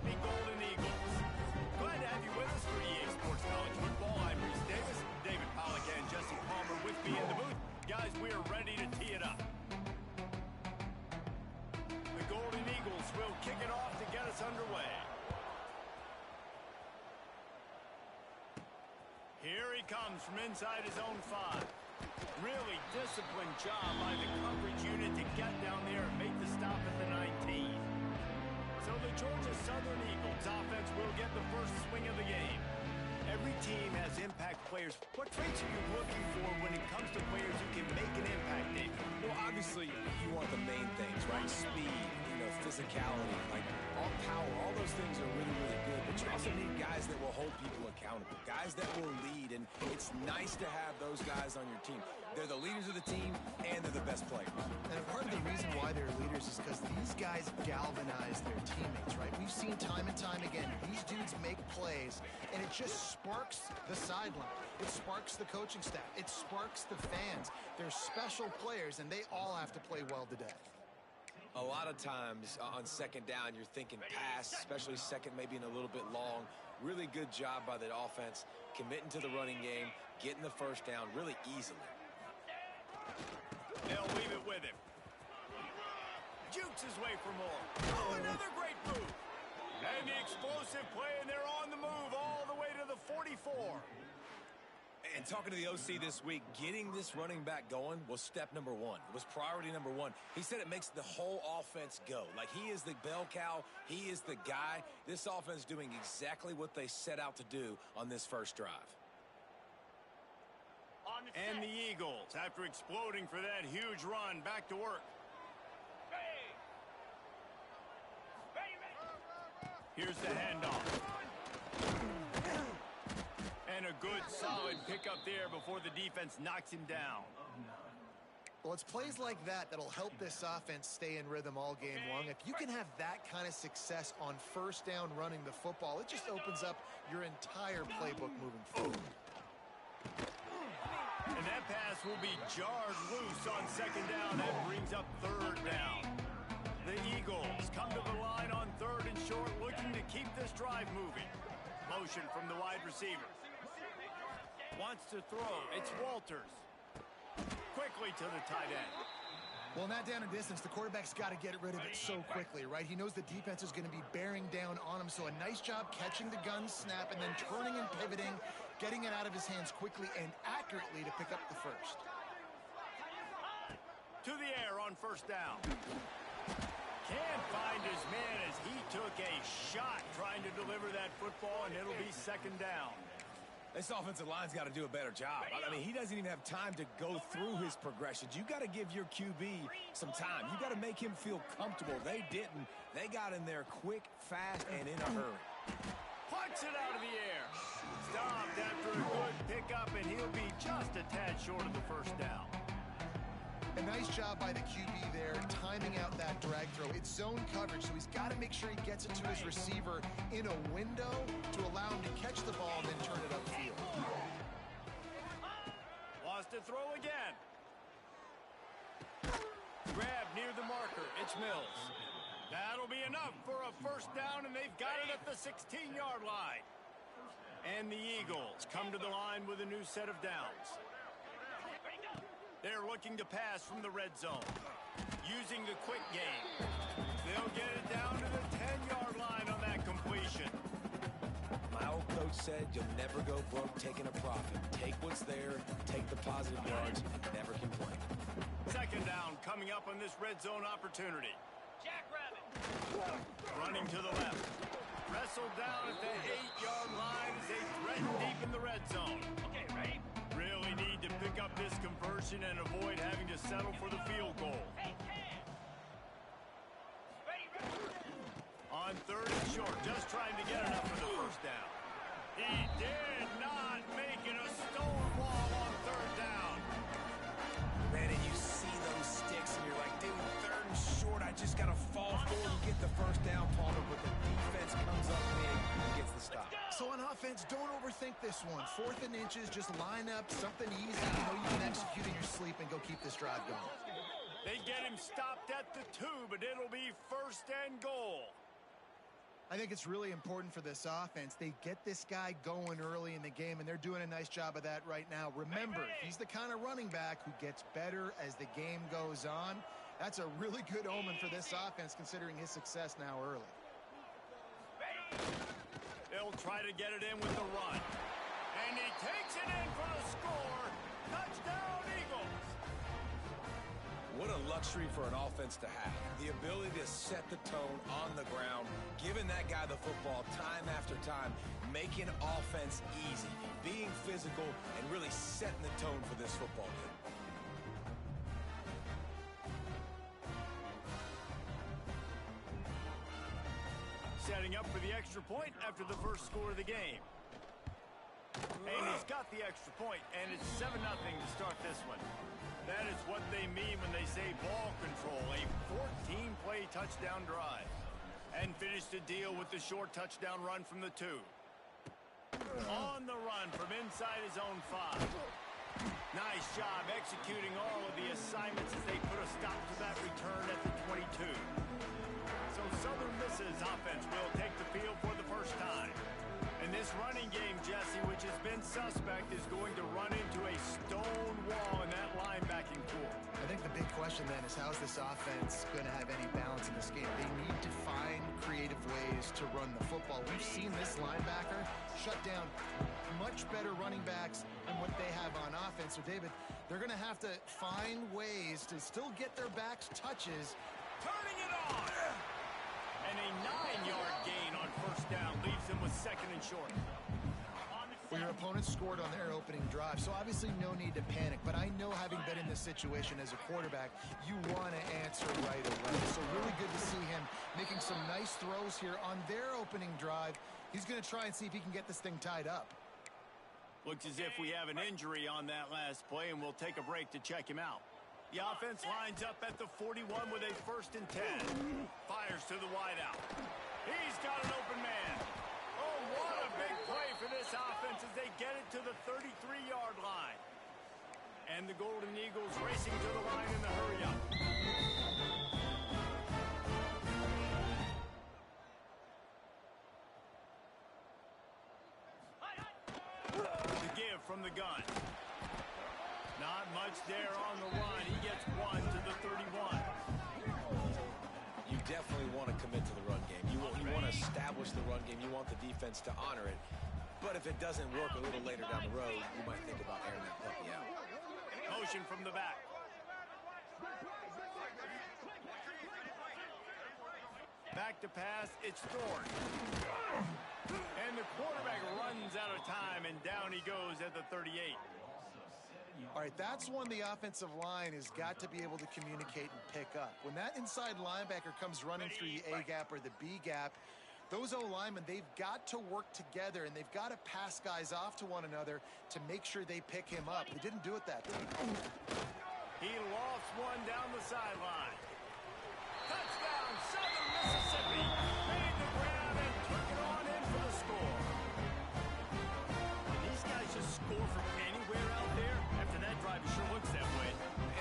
Happy Golden Eagles. Glad to have you with us for EA Sports College Football. I'm Reese Davis, David Pollack and Jesse Palmer with me in the booth. Guys, we are ready to tee it up. The Golden Eagles will kick it off to get us underway. Here he comes from inside his own 5. Really disciplined job by the coverage unit to get down there and make the stop at the 19. So the Georgia Southern Eagles offense will get the first swing of the game. Every team has impact players. What traits are you looking for when it comes to players who can make an impact, David? Well, obviously, you want the main things, right? Speed, physicality, like all power, all those things are really, really good. But you also need guys that will hold people accountable, guys that will lead, and it's nice to have those guys on your team. They're the leaders of the team, and they're the best players. And part of the reason why they're leaders is because these guys galvanize their teammates, right? We've seen time and time again, these dudes make plays, and it just sparks the sideline. It sparks the coaching staff. It sparks the fans. They're special players, and they all have to play well today. A lot of times on second down, you're thinking pass, especially second, maybe in a little bit long. Really good job by the offense, committing to the running game, getting the first down really easily. They'll leave it with him. Jukes his way for more. Oh, another great move. And the explosive play, and they're on the move all the way to the 44. And talking to the OC this week, getting this running back going was step number one. It was priority number one. He said it makes the whole offense go. Like, he is the bell cow. He is the guy. This offense doing exactly what they set out to do on this first drive. And the Eagles, after exploding for that huge run, back to work. Here's the handoff. And a good, solid pickup there before the defense knocks him down. Well, it's plays like that that'll help this offense stay in rhythm all game long. If you can have that kind of success on first down running the football, it just opens up your entire playbook moving forward. And that pass will be jarred loose on second down. That brings up third down. The Eagles come to the line on third and short, looking to keep this drive moving. Motion from the wide receiver. Wants to throw. It's Walters. Quickly to the tight end. Well, in that down and distance, the quarterback's got to get rid of it so quickly, right? He knows the defense is going to be bearing down on him, so a nice job catching the gun snap and then turning and pivoting, getting it out of his hands quickly and accurately to pick up the first. To the air on first down. Can't find his man as he took a shot trying to deliver that football, and it'll be second down. This offensive line's got to do a better job. I mean, he doesn't even have time to go through his progressions. You got to give your QB some time. You got to make him feel comfortable. They didn't. They got in there quick, fast, and in a hurry. Puts it out of the air. Stopped after a good pickup, and he'll be just a tad short of the first down. A nice job by the QB there, timing out that drag throw. It's zone coverage, so he's got to make sure he gets it to his receiver in a window to allow him to catch the ball and then turn it upfield. Wants to throw again. Grab near the marker. It's Mills. That'll be enough for a first down, and they've got it at the 16-yard line. And the Eagles come to the line with a new set of downs. They're looking to pass from the red zone. Using the quick game. They'll get it down to the 10-yard line on that completion. My old coach said you'll never go broke taking a profit. Take what's there, take the positive yards, and never complain. Second down coming up on this red zone opportunity. Jackrabbit. Running to the left. Wrestled down at the 8-yard line as they threaten deep in the red zone. Okay, ready? Really need to pick up this conversion and avoid having to settle for the field goal. On third and short, just trying to get enough for the first down. He did not make it a stone wall on third down. Man, and you see those sticks, and you're like, dude, third and short, I just got to fall forward and get the first down, Palmer, but the defense comes up big and gets the stop. So on offense, don't overthink this one. 4th and inches, just line up something easy you know you can execute in your sleep and go keep this drive going. They get him stopped at the 2, but it'll be first and goal. I think it's really important for this offense. They get this guy going early in the game, and they're doing a nice job of that right now. Remember, he's the kind of running back who gets better as the game goes on. That's a really good omen for this offense, considering his success now early. They'll try to get it in with the run. And he takes it in for the score. Touchdown, Eagles. What a luxury for an offense to have. The ability to set the tone on the ground, giving that guy the football time after time, making offense easy, being physical, and really setting the tone for this football game. Setting up for the extra point after the first score of the game. And he's got the extra point, and it's 7-0 to start this one. That is what they mean when they say ball control, a 14-play touchdown drive. And finished the deal with the short touchdown run from the 2. On the run from inside his own 5. Nice job executing all of the assignments as they put a stop to that return at the 22. So Southern Miss's offense will take the field for the first time. And this running game, Jesse, which has been suspect, is going to run into a stone wall in that linebacking pool. I think the big question then is, how's this offense going to have any balance in this game? They need to find creative ways to run the football. We've seen this linebacker shut down much better running backs than what they have on offense. So, David, they're going to have to find ways to still get their backs touches. Turning it on! And a 9-yard gain on first down leaves them with 2nd and short. Well, your opponent scored on their opening drive, so obviously no need to panic. But I know, having been in this situation as a quarterback, you want to answer right away. So really good to see him making some nice throws here on their opening drive. He's going to try and see if he can get this thing tied up. Looks as if we have an injury on that last play, and we'll take a break to check him out. The offense lines up at the 41 with a 1st and 10. Fires to the wideout. He's got an open man. Oh, what a big play for this offense as they get it to the 33-yard line. And the Golden Eagles racing to the line in the hurry-up. The give from the gun. Not much there on the run. He gets 1 to the 31. You definitely want to commit to the run game. You want to establish the run game. You want the defense to honor it. But if it doesn't work a little later down the road, you might think about airing that puppy out. Motion from the back. Back to pass. It's Thorne. And the quarterback runs out of time, and down he goes at the 38. All right, that's one the offensive line has got to be able to communicate and pick up. When that inside linebacker comes running through the A-gap or the B-gap, those O-linemen, they've got to work together, and they've got to pass guys off to one another to make sure they pick him up. They didn't do it that time. He lofts one down the sideline. Touchdown, Southern Mississippi. Made the grab and took it on in for the score. These guys just score from anywhere out there. After that drive, it sure looks that way.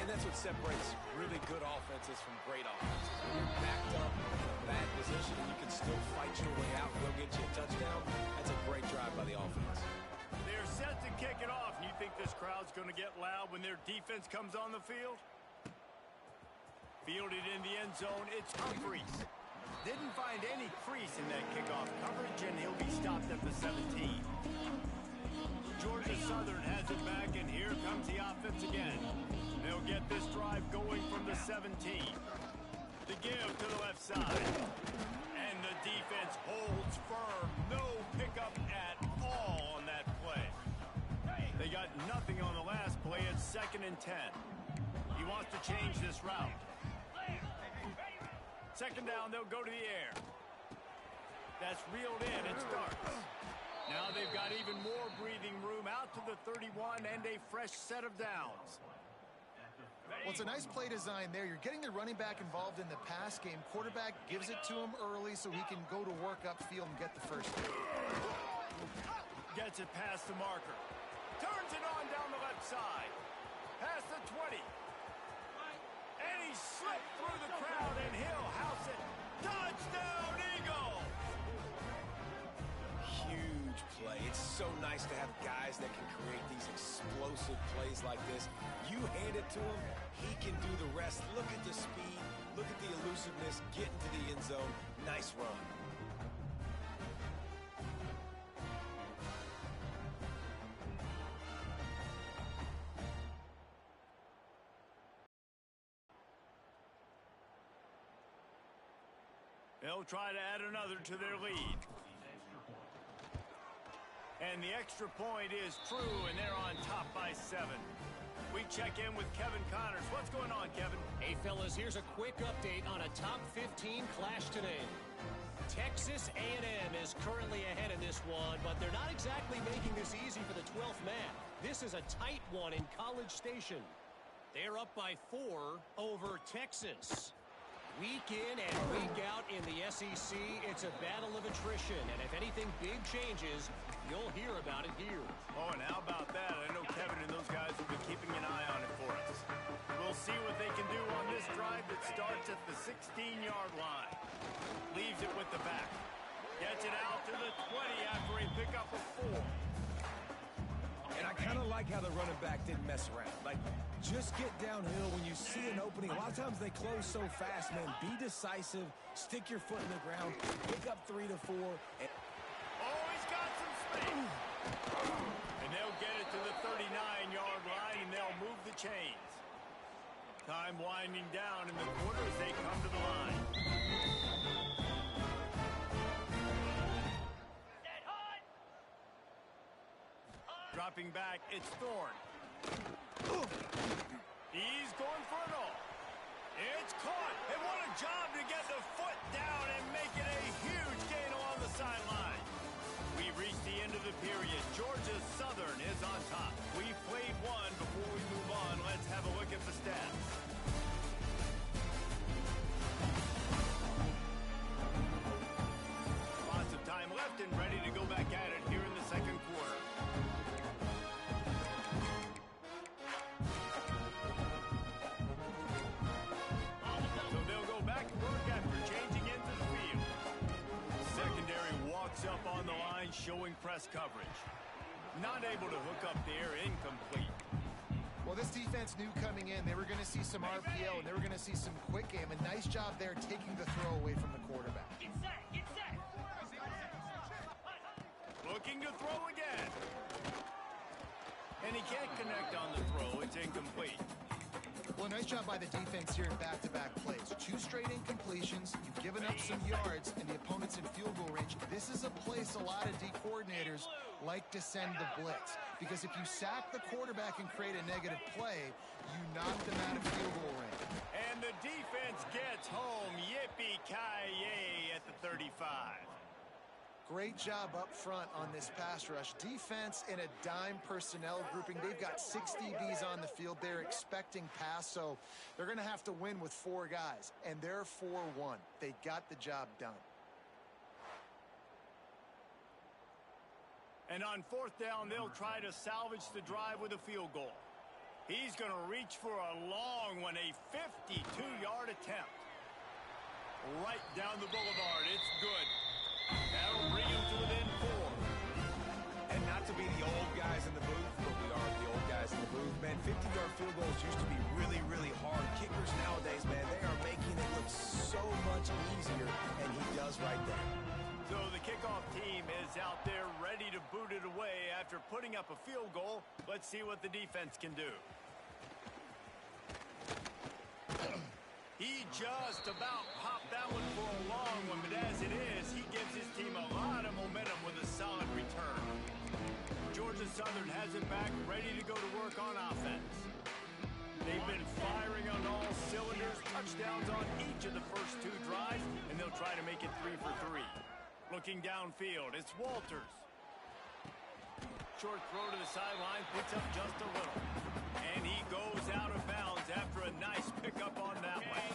And that's what separates really good offenses from great offenses. When you're backed up in a bad position and you can still fight your way out and go get you a touchdown, that's a great drive by the offense. They're set to kick it off. And you think this crowd's going to get loud when their defense comes on the field? Fielded in the end zone, it's Humphreys. Didn't find any crease in that kickoff coverage, and he'll be stopped at the 17. Georgia Southern has it back, and here comes the offense again. They'll get this drive going from the 17. The give to the left side. And the defense holds firm. No pickup at all on that play. They got nothing on the last play. It's 2nd and 10. He wants to change this route. 2nd down, they'll go to the air. That's reeled in. It starts. Now they've got even more breathing room out to the 31 and a fresh set of downs. Well, it's a nice play design there. You're getting the running back involved in the pass game. Quarterback gives it to him early so he can go to work upfield and get the first down. Gets it past the marker. Turns it on down the left side. Past the 20. And he slipped through the crowd, and he'll house it. Touchdown, Eagles! nice to have guys that can create these explosive plays like this. You hand it to him, he can do the rest. Look at the speed, look at the elusiveness, get into the end zone. Nice run. They'll try to add another to their lead. And the extra point is true, and they're on top by 7. We check in with Kevin Connors. What's going on, Kevin? Hey, fellas, here's a quick update on a top 15 clash today. Texas A&M is currently ahead in this one, but they're not exactly making this easy for the 12th man. This is a tight one in College Station. They're up by 4 over Texas. Week in and week out in the SEC, it's a battle of attrition, and if anything big changes, you'll hear about it here. Oh, and how about that? I know Kevin and those guys will be keeping an eye on it for us. We'll see what they can do on this drive that starts at the 16-yard line. Leaves it with the back. Gets it out to the 20 after a pickup of 4. And I kind of like how the running back didn't mess around. Like, just get downhill when you see an opening. A lot of times they close so fast, man. Be decisive. Stick your foot in the ground. Pick up 3 to 4. And oh, he's got some space. And they'll get it to the 39-yard line, and they'll move the chains. Time winding down in the quarter as they come to the line. Dropping back, it's Thorne. He's going for it all. It's caught. And what a job to get the foot down and make it a huge gain along the sideline. We've reached the end of the period. Georgia Southern is on top. We've played one. Before we move on, let's have a look at the stats. Lots of time left and ready to go back at it here in the second quarter. Up on the line, showing press coverage. Not able to hook up there, incomplete. Well, this defense knew coming in they were going to see some RPO and they were going to see some quick game. A nice job there taking the throw away from the quarterback. Get set, get set. Looking to throw again. And he can't connect on the throw. It's incomplete. Well, nice job by the defense here in back-to-back plays. 2 straight incompletions. You've given up some yards, and the opponent's in field goal range. This is a place a lot of D coordinators like to send the blitz. Because if you sack the quarterback and create a negative play, you knock them out of field goal range. And the defense gets home. Yippee-ki-yay at the 35. Great job up front on this pass rush. Defense in a dime personnel grouping. They've got 6 DBs on the field. They're expecting pass, so they're going to have to win with 4 guys. And they're 4-1. They got the job done. And on 4th down, they'll try to salvage the drive with a field goal. He's going to reach for a long one, a 52-yard attempt. Right down the boulevard. It's good. That'll bring him to within 4. And not to be the old guys in the booth, but we are the old guys in the booth. Man, 50-yard field goals used to be really, really hard. Kickers nowadays, man, they are making it look so much easier, and he does right there. So the kickoff team is out there ready to boot it away after putting up a field goal. Let's see what the defense can do. He just about popped that one for a long one, but as it is, he gives his team a lot of momentum with a solid return. Georgia Southern has it back, ready to go to work on offense. They've been firing on all cylinders, touchdowns on each of the first 2 drives, and they'll try to make it 3 for 3. Looking downfield, it's Walters. Short throw to the sideline, puts up just a little. And he goes out of bounds after a nice pickup on that one.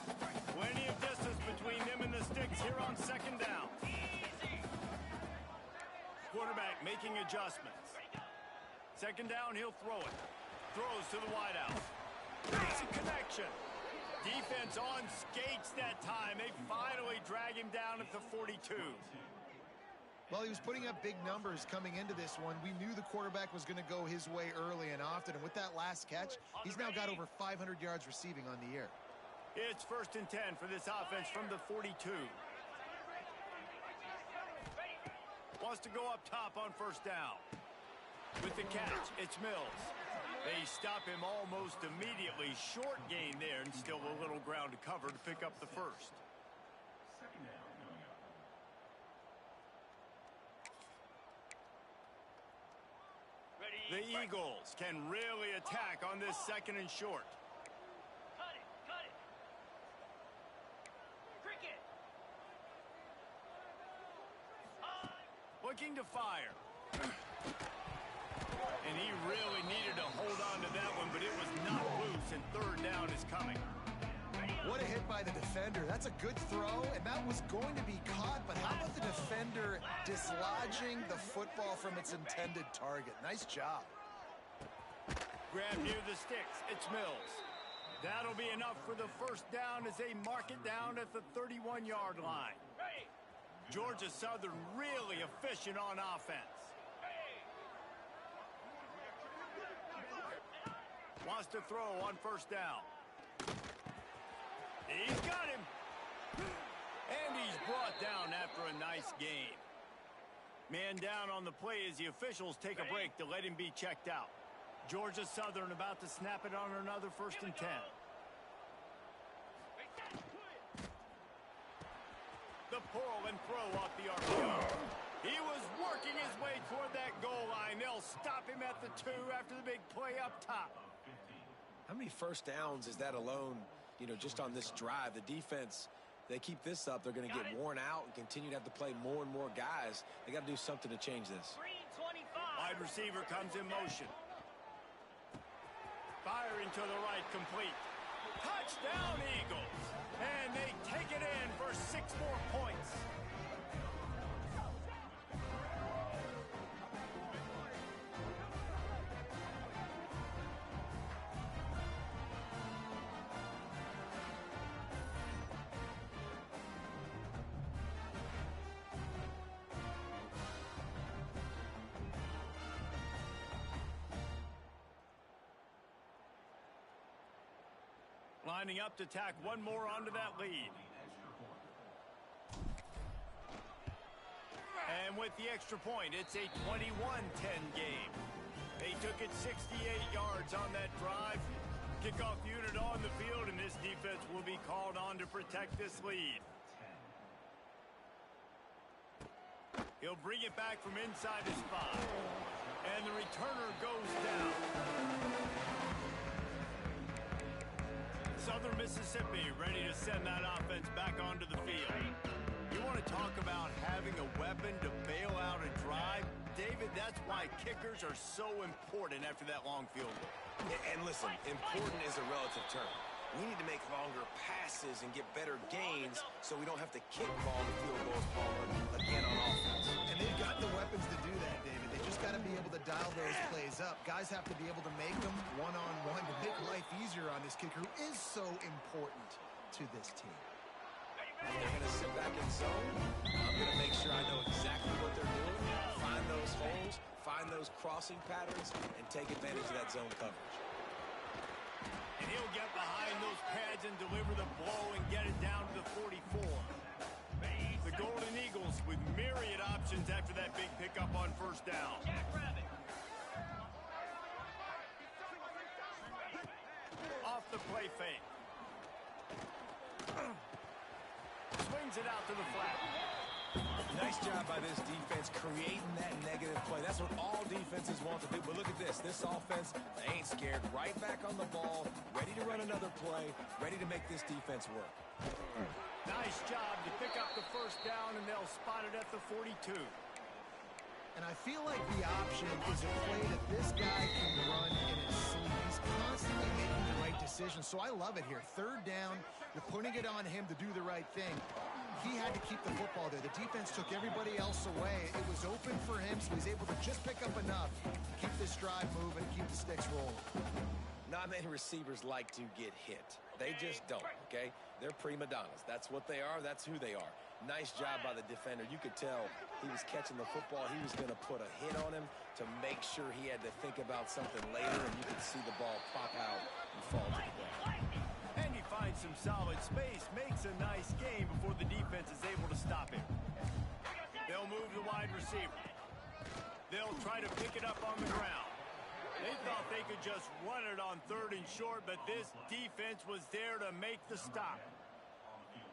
Plenty of distance between them and the sticks here on 2nd down. Quarterback making adjustments. 2nd down, he'll throw it. Throws to the wideout. Makes a connection. Defense on skates that time. They finally drag him down at the 42. Well, he was putting up big numbers coming into this one. We knew the quarterback was going to go his way early and often, and with that last catch, he's now got over 500 yards receiving on the year. It's 1st and 10 for this offense from the 42. Wants to go up top on 1st down. With the catch, it's Mills. They stop him almost immediately. Short gain there, and still a little ground to cover to pick up the 1st. The Eagles can really attack on this 2nd and short. Cut it. Cricket. Looking to fire. And he really needed to hold on to that one, but it was not loose, and 3rd down is coming. What a hit by the defender. That's a good throw, and that was going to be caught, but how about the defender dislodging the football from its intended target? Nice job. Grab near the sticks. It's Mills. That'll be enough for the 1st down as they mark it down at the 31-yard line. Georgia Southern really efficient on offense. Wants to throw on 1st down. He's got him. And he's brought down after a nice gain. Man down on the play as the officials take a break to let him be checked out. Georgia Southern about to snap it on another 1st and 10. The pull and throw off the RPO. He was working his way toward that goal line. They'll stop him at the 2 after the big play up top. How many 1st downs is that alone, just on this drive? The defense, they keep this up, they're going to get worn out and continue to have to play more and more guys. They got to do something to change this. 325. Wide receiver comes in motion. Firing to the right, complete. Touchdown, Eagles. And they take it in for 6 more points. Lining up to tack one more onto that lead. And with the extra point, it's a 21-10 game. They took it 68 yards on that drive. Kickoff unit on the field, and this defense will be called on to protect this lead. He'll bring it back from inside his 5. And the returner goes down. Southern Mississippi ready to send that offense back onto the field. You want to talk about having a weapon to bail out a drive? David, that's why kickers are so important after that long field goal. And listen, important is a relative term. We need to make longer passes and get better gains so we don't have to kick long field goals again on offense. And they've got the weapons to do that, David. They just got to be able to dial those plays up. Guys have to be able to make them one-on-one to make life easier on this kicker who is so important to this team. They're going to sit back in zone. I'm going to make sure I know exactly what they're doing, find those holes, find those crossing patterns, and take advantage of that zone coverage. And he'll get behind those pads and deliver the blow and get it down to the 44. The Golden Eagles with myriad options after that big pickup on 1st down. Off the play fake. Swings it out to the flat. Nice job by this defense creating that negative play. That's what all defenses want to do. But look at this. This offense, they ain't scared. Right back on the ball, ready to run another play, ready to make this defense work. Nice job to pick up the 1st down, and they'll spot it at the 42. And I feel like the option is a play that this guy can run in his sleep. He's constantly making the right decision. So I love it here. 3rd down, you're putting it on him to do the right thing. He had to keep the football there. The defense took everybody else away. It was open for him, so he's able to just pick up enough to keep this drive moving and keep the sticks rolling. Not many receivers like to get hit. They just don't, okay? They're prima donnas. That's what they are. That's who they are. Nice job by the defender. You could tell he was catching the football. He was going to put a hit on him to make sure he had to think about something later, and you could see the ball pop out and fall to the ground. And he finds some solid space, makes a nice game before the defense is able to stop him. They'll move the wide receiver. They'll try to pick it up on the ground. They thought they could just run it on 3rd and short, but this defense was there to make the stop.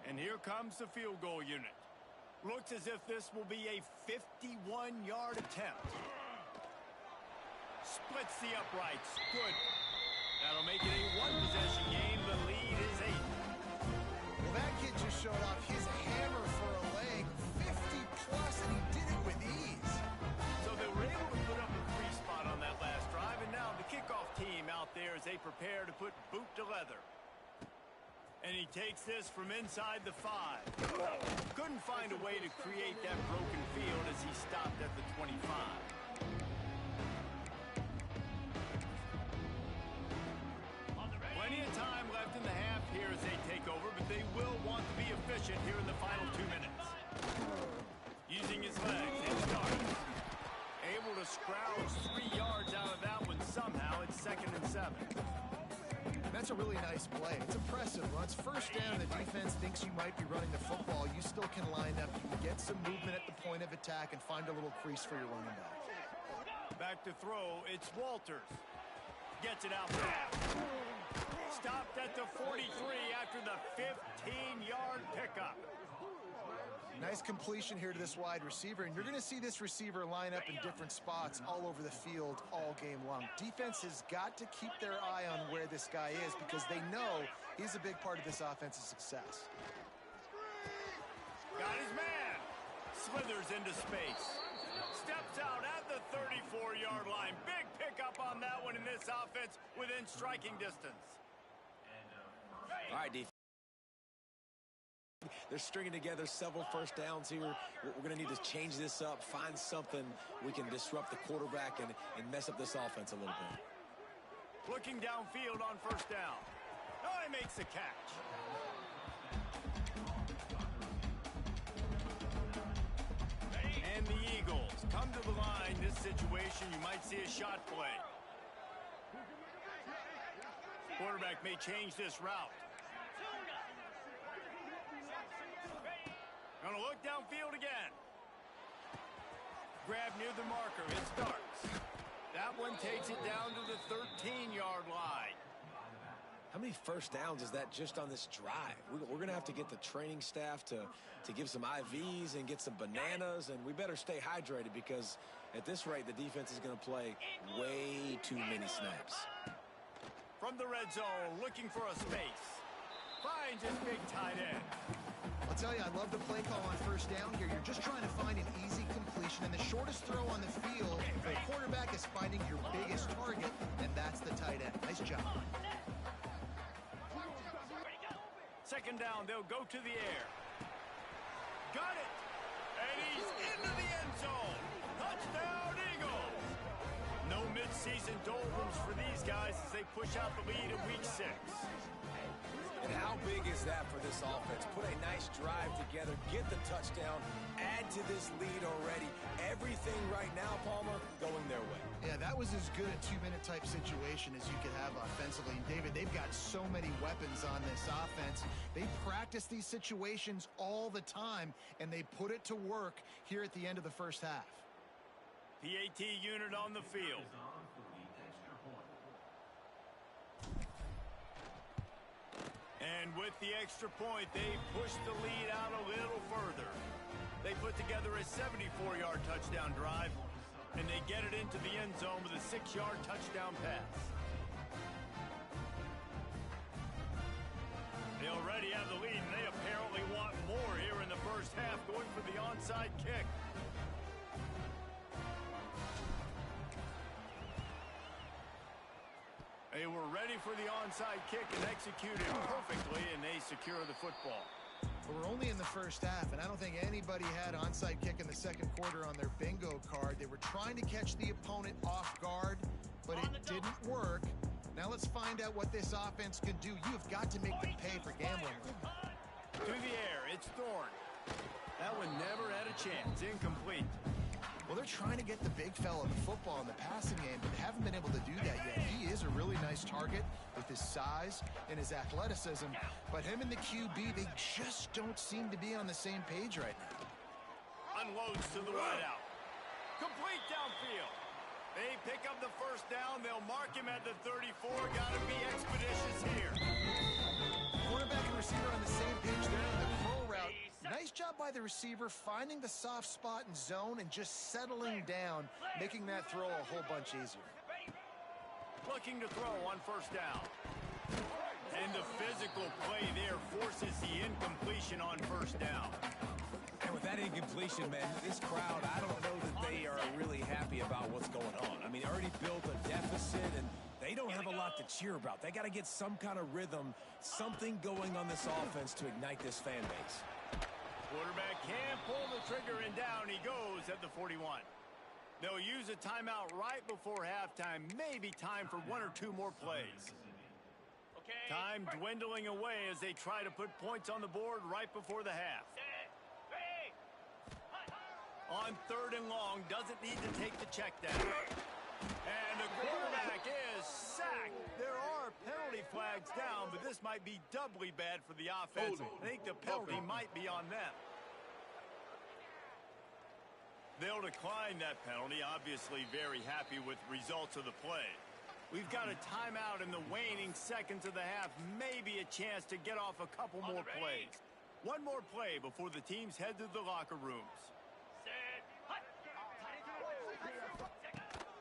And here comes the field goal unit. Looks as if this will be a 51-yard attempt. Splits the uprights. Good. That'll make it a one-possession game. The lead is 8. Well, that kid just showed off his hammer for a leg, 50-plus, and he did it with ease. So they were able to put up a 3 spot on that last drive, and now the kickoff team out there as they prepare to put boot to leather. And he takes this from inside the 5. Couldn't find a way to create that broken field as he stopped at the 25. Plenty of time left in the half here as they take over, but they will want to be efficient here in the final 2 minutes. Using his legs, it starts. Able to scrounge 3 yards out of that one somehow. It's 2nd and 7. That's a really nice play. It's impressive. Once first down, the defense thinks you might be running the football. You still can line up. You can get some movement at the point of attack and find a little crease for your running back. Back to throw. It's Walters. Gets it out back. Stopped at the 43 after the 15-yard pickup. Nice completion here to this wide receiver, and you're going to see this receiver line up in different spots all over the field all game long. Defense has got to keep their eye on where this guy is because they know he's a big part of this offense's success. Got his man. Slithers into space. Steps out at the 34-yard line. Big pickup on that one in this offense within striking distance. All right, defense. They're stringing together several first downs here. We're going to need to change this up, find something we can disrupt the quarterback and mess up this offense a little bit. Looking downfield on first down. Oh, he makes the catch. And the Eagles come to the line. This situation, you might see a shot play. Quarterback may change this route. Gonna look downfield again. Grab near the marker. It starts. That one takes it down to the 13-yard line. How many first downs is that just on this drive? We're going to have to get the training staff to give some IVs and get some bananas, and we better stay hydrated because at this rate, the defense is going to play way too many snaps. From the red zone, looking for a space. Finds his big tight end. I'll tell you, I love the play call on first down here. You're just trying to find an easy completion, and the shortest throw on the field for the quarterback is finding your biggest target, and that's the tight end. Nice job. Second down, they'll go to the air. Got it! And he's into the end zone. Touchdown, Eagles! No midseason doldrums for these guys as they push out the lead in week 6. And how big is that for this offense? Put a nice drive together, get the touchdown, add to this lead already. Everything right now, Palmer, going their way. Yeah, that was as good a 2-minute type situation as you could have offensively. And David, they've got so many weapons on this offense. They practice these situations all the time, and they put it to work here at the end of the first half. PAT unit on the field. And with the extra point, they push the lead out a little further. They put together a 74-yard touchdown drive, and they get it into the end zone with a 6-yard touchdown pass. They already have the lead, and they apparently want more here in the first half, going for the onside kick. They were ready for the onside kick and executed perfectly, and they secure the football. We're only in the first half, and I don't think anybody had onside kick in the second quarter on their bingo card. They were trying to catch the opponent off guard, but it didn't work. Now let's find out what this offense can do. You've got to make them pay for gambling. To the air, it's Thorne. That one never had a chance. Incomplete. Well, they're trying to get the big fella the football in the passing game, but they haven't been able to do that yet. He is a really nice target with his size and his athleticism, but him and the QB, they just don't seem to be on the same page right now. Unloads to the wideout. Complete downfield. They pick up the first down. They'll mark him at the 34. Got to be expeditious here. Quarterback and receiver on the same page there on the pro route. Nice job by the receiver finding the soft spot in zone and just settling down, making that throw a whole bunch easier. Looking to throw on first down. And the physical play there forces the incompletion on first down. And with that incompletion, man, this crowd, I don't know that they are really happy about what's going on. I mean, already built a deficit, and they don't have a lot to cheer about. They got to get some kind of rhythm, something going on this offense to ignite this fan base. Quarterback can't pull the trigger, and down he goes at the 41. They'll use a timeout right before halftime. Maybe time for one or two more plays. Time dwindling away as they try to put points on the board right before the half. On third and long, doesn't need to take the check down. And the quarterback is sacked. There are penalty flags down, but this might be doubly bad for the offense. I think the penalty might be on them. They'll decline that penalty, obviously very happy with results of the play. We've got a timeout in the waning seconds of the half, maybe a chance to get off a couple more plays. One more play before the teams head to the locker rooms.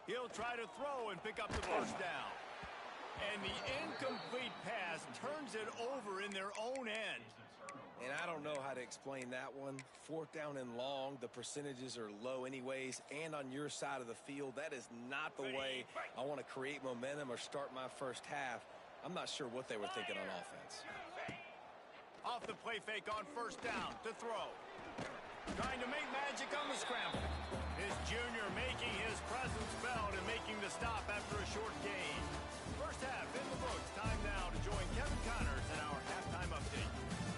He'll try to throw and pick up the first down. And the incomplete pass turns it over in their own end. And I don't know how to explain that one. Fourth down and long, the percentages are low anyways, and on your side of the field, that is not the way I want to create momentum or start my first half. I'm not sure what they were thinking on offense. Off the play fake on first down to throw. Trying to make magic on the scramble. His junior making his presence felt and making the stop after a short gain. First half in the books. Time now to join Kevin Connors in our halftime update.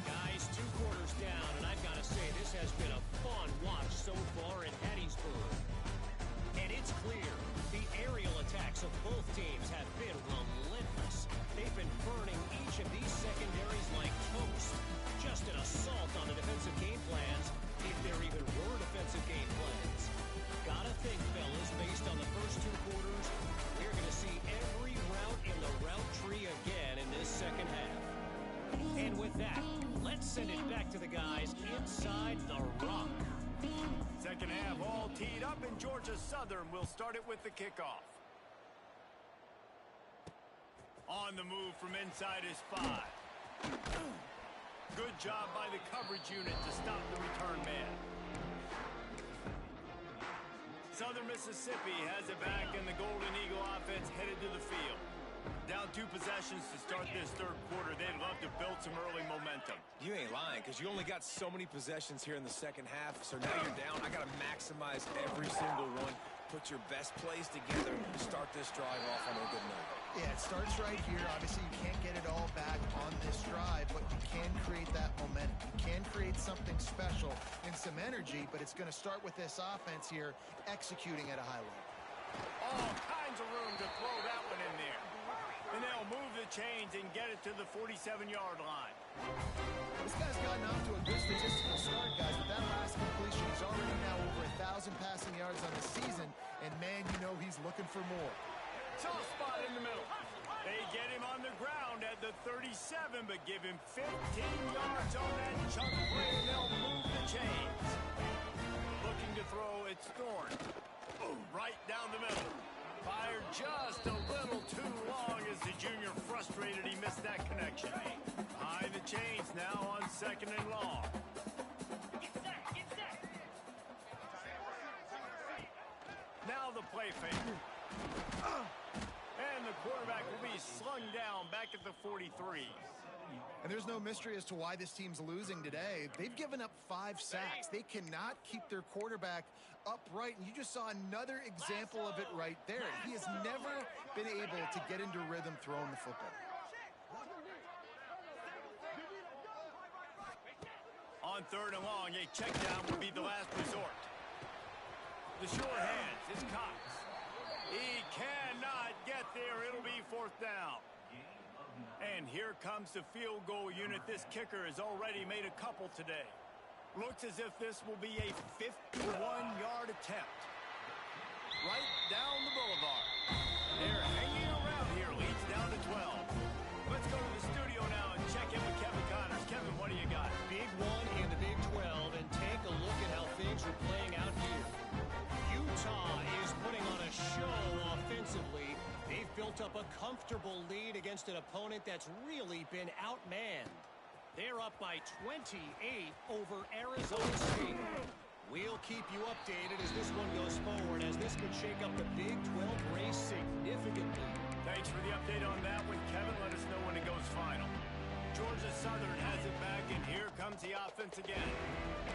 Guys, 2 quarters down, and I've got to say this has been a fun watch so far in Hattiesburg. And it's clear the aerial attacks of both teams have been relentless. They've been burning each of these secondaries like toast. Just an assault on the defensive game plans, if there even were defensive game plans. Gotta think, fellas, based on the first 2 quarters, we're going to see every route in the route tree again in this second half. And with that, let's send it back to the guys inside the rock. Second half all teed up, and Georgia Southern will start it with the kickoff. On the move from inside is 5. Good job by the coverage unit to stop the return man. Southern Mississippi has it back, and the Golden Eagle offense headed to the field. Down 2 possessions to start this third quarter. They'd love to build some early momentum. You ain't lying, because you only got so many possessions here in the second half, so now you're down. I got to maximize every single one. Put your best plays together to start this drive off on a good note. Yeah, it starts right here. Obviously, you can't get it all back on this drive, but you can create that momentum. You can create something special and some energy, but it's going to start with this offense here executing at a high level. All kinds of room to throw that one in there. And they'll move the chains and get it to the 47-yard line. This guy's gotten off to a good statistical start, guys. With that last completion, he's already now over 1,000 passing yards on the season, and man, you know he's looking for more. Soft spot in the middle. They get him on the ground at the 37, but give him 15 yards on that chunk play, and they'll move the chains. Looking to throw, it's Thorne. Right down the middle. Fired just a little too long as the junior frustrated he missed that connection. High the chains now on second and long. Now the play fake. And the quarterback will be slung down back at the 43. And there's no mystery as to why this team's losing today. They've given up 5 sacks. They cannot keep their quarterback upright, and you just saw another example of it right there. He has never been able to get into rhythm throwing the football. On 3rd and long, a check down would be the last resort. The sure hands, it's Cox. He cannot get there. It'll be 4th down. And here comes the field goal unit. This kicker has already made a couple today. Looks as if this will be a 51-yard attempt. Right down the boulevard. They're hanging around here. Leads down to 12. Let's go to the studio now and check in with Kevin Connors. Kevin, what do you got? Big one in the Big 12, and take a look at how things are playing out here. Utah is putting on a show offensively. They've built up a comfortable lead against an opponent that's really been outmanned. They're up by 28 over Arizona State. We'll keep you updated as this one goes forward, as this could shake up the Big 12 race significantly. Thanks for the update on that one, Kevin. Let us know when it goes final. Georgia Southern has it back, and here comes the offense again.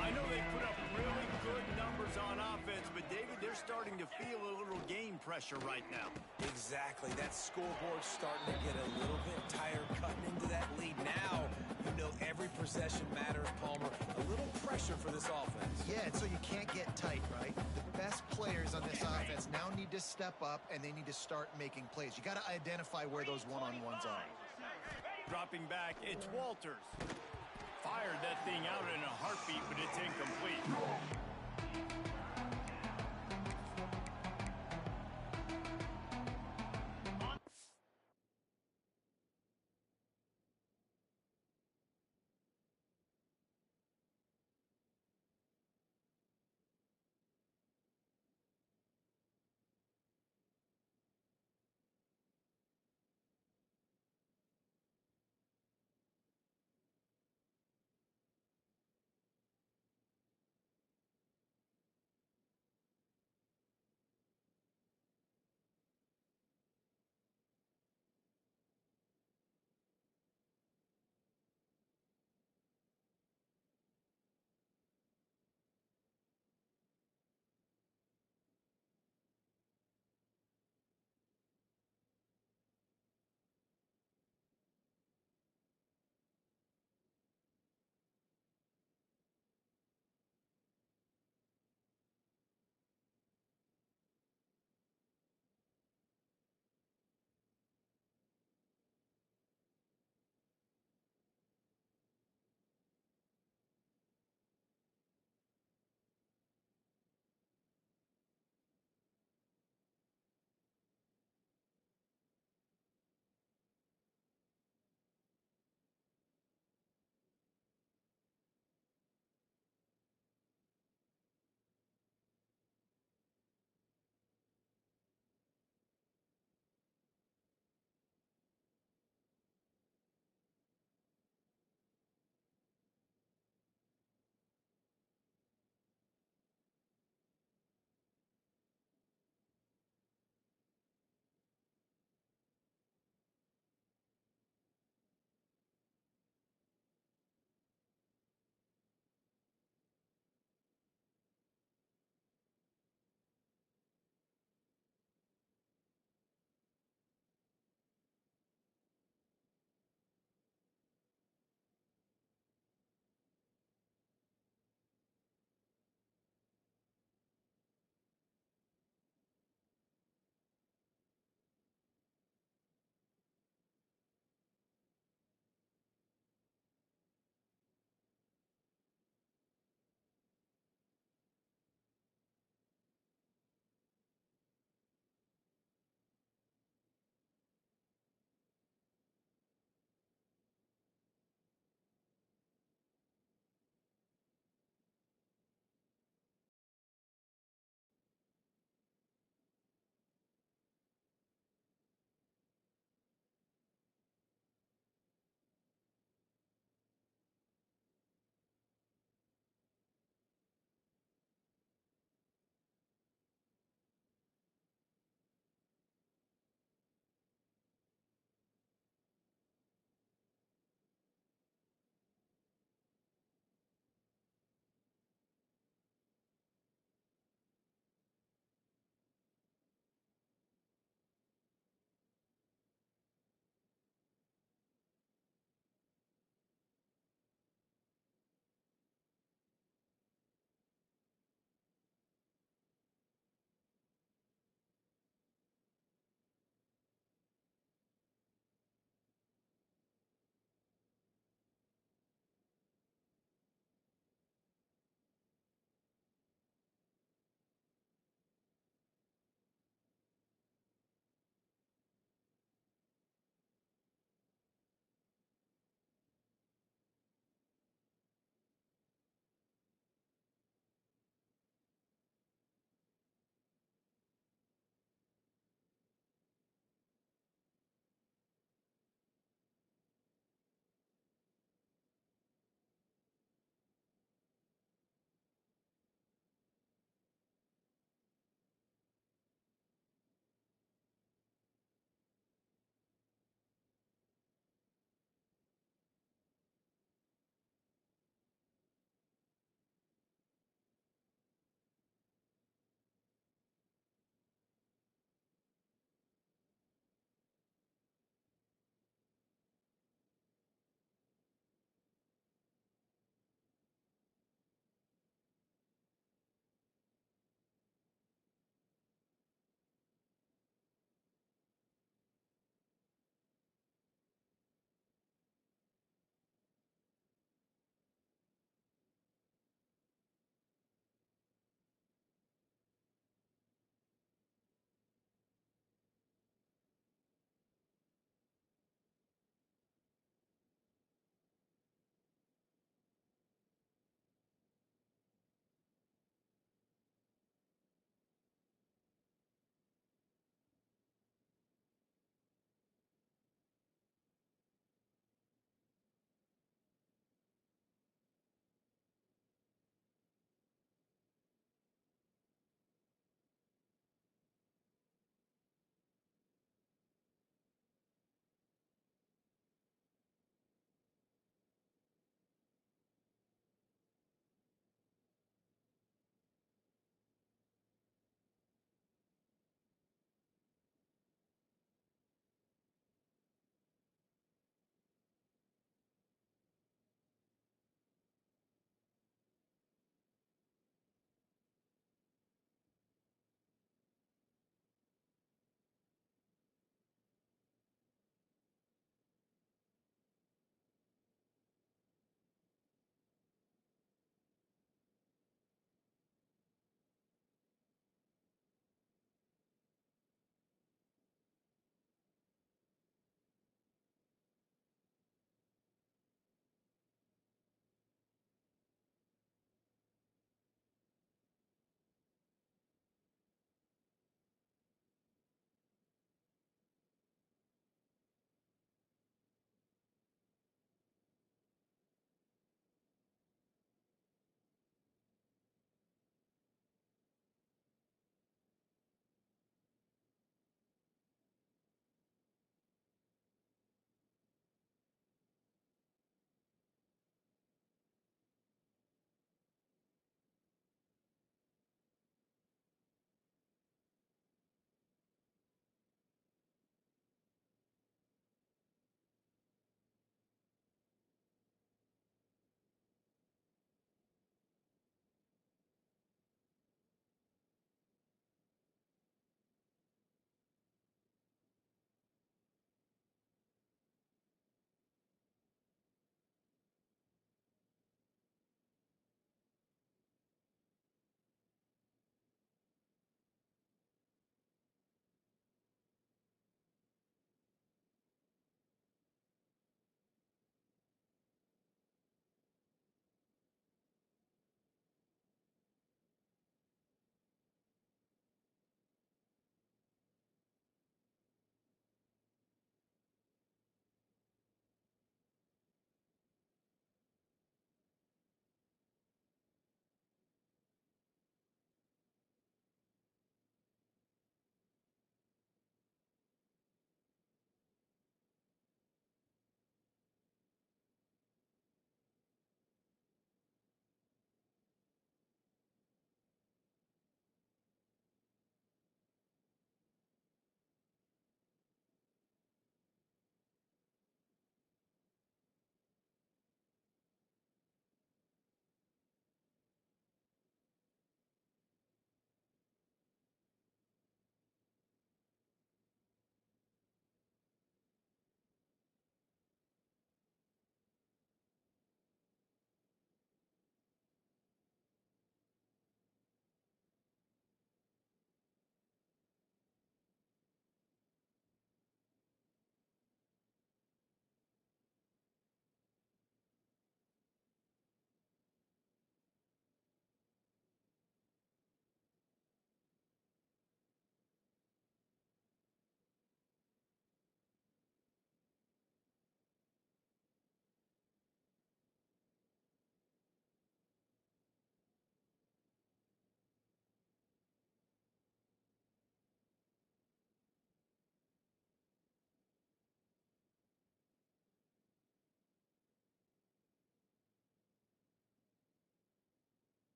I know they put up really good numbers on offense, but David, they're starting to feel a little game pressure right now. Exactly. That scoreboard's starting to get a little bit tired cutting into that lead. Now, you know every possession matters, Palmer. A little pressure for this offense. Yeah, and so you can't get tight, right? The best players on this offense now need to step up, and they need to start making plays. You got to identify where those one-on-ones are. Dropping back, it's Walters. Fired that thing out in a heartbeat, but it's incomplete.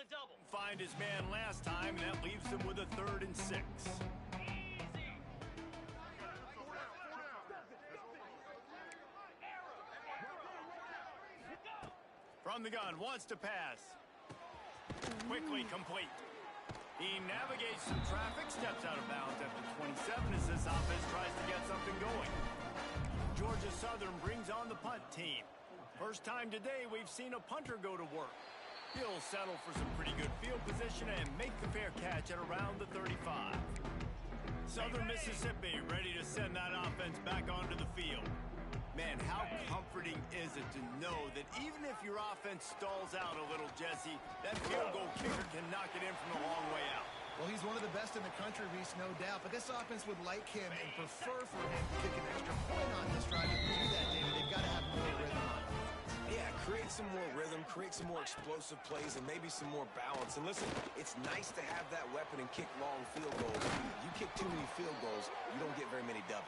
the double. Find his man last time, and that leaves him with a 3rd and 6. Easy. From the gun, wants to pass. Quickly complete. He navigates some traffic, steps out of bounds at the 27 as this offense tries to get something going. Georgia Southern brings on the punt team. First time today we've seen a punter go to work. He'll settle for some pretty good field position and make the fair catch at around the 35. Southern Mississippi ready to send that offense back onto the field. Man, how comforting is it to know that even if your offense stalls out a little, Jesse, that field goal kicker can knock it in from a long way out. Well, he's one of the best in the country, Reese, no doubt. But this offense would like him and prefer for him to kick an extra point on this drive. To do that, David, they've got to have more rhythm on it. Yeah, create some more rhythm, create some more explosive plays, and maybe some more balance. And listen, it's nice to have that weapon and kick long field goals. You kick too many field goals, you don't get very many W's.